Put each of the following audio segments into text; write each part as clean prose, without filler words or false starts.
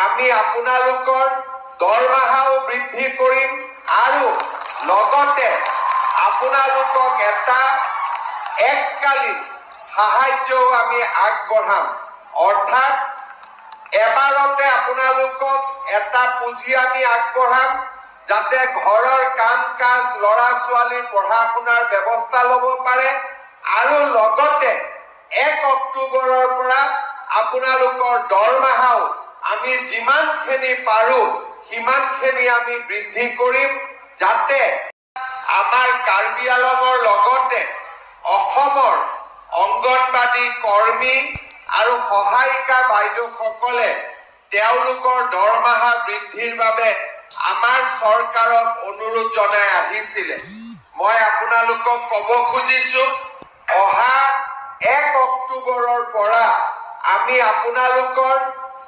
আমি আপোনালোকৰ দৰমহাও বৃদ্ধি কৰিম আৰু লগতে আপোনালোকক এটা এককালীন সাহায্যও আমি আগবঢ়াম। অৰ্থাৎ এবাৰতে আপোনালোকক এটা পুঁজি আমি আগবঢ়াম যাতে ঘৰৰ কাম কাজ ল'ৰা ছোৱালীৰ পঢ়া শুনাৰ ব্যৱস্থা ল'ব পাৰে আৰু লগতে 1 অক্টোবৰৰ পৰা আপোনালোকৰ দৰমহাও আমি যিমানখিনি পাৰো সিমানখিনি আমি বৃদ্ধি কৰিম যাতে আমাৰ কাৰ্বি আংলঙৰ লগতে অসমৰ অংগনবাদী কৰ্মী আৰু সহায়িকা বাইদেউসকলে তেওঁলোকৰ দৰমহা বৃদ্ধিৰ বাবে আমাৰ চৰকাৰক অনুৰোধ জনাই আহিছিলে। মই আপোনালোকক ক'ব খুজিছো অহা 1 অক্টোবৰৰ পৰা আমি আপোনালোকৰ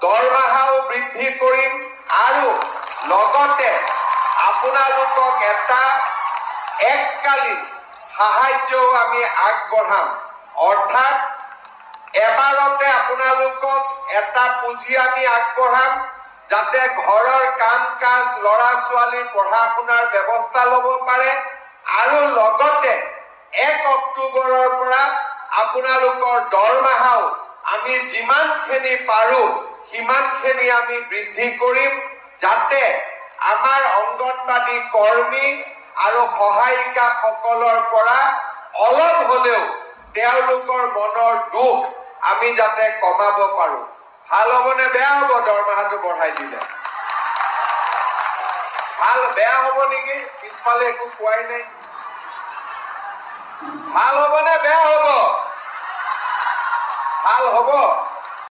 দৰমহাও বৃদ্ধি কৰিম আৰু লগতে আপোনালোকক এটা এককালীন সাহায্যও আমি আগবঢ়াম। অৰ্থাৎ এবাৰতে আপোনালোকক এটা পুঁজি আমি আগবঢ়াম যাতে ঘৰৰ কাম কাজ ল'ৰা ছোৱালীৰ পঢ়া শুনাৰ ব্যৱস্থা ল'ব পাৰে আৰু লগতে 1 অক্টোবৰৰ পৰা আপোনালোকৰ দৰমহাও আমি যিমানখিনি পাৰো সিমানখিনি আমি বৃদ্ধি কৰিম যাতে আমাৰ অংগনবাদী কৰ্মী আৰু সহায়িকাসকলৰ পৰা অলপ হ'লেও তেওঁলোকৰ মনৰ দুখ আমি যাতে কমাব পাৰো। ভাল হ'বনে বেয়া হ'ব দৰমহাটো বঢ়াই দিলে? ভাল বেয়া হ'ব নেকি? পিছফালে একো কোৱাই নাই। ভাল হ'বনে বেয়া হ'ব? ভাল হ'ব।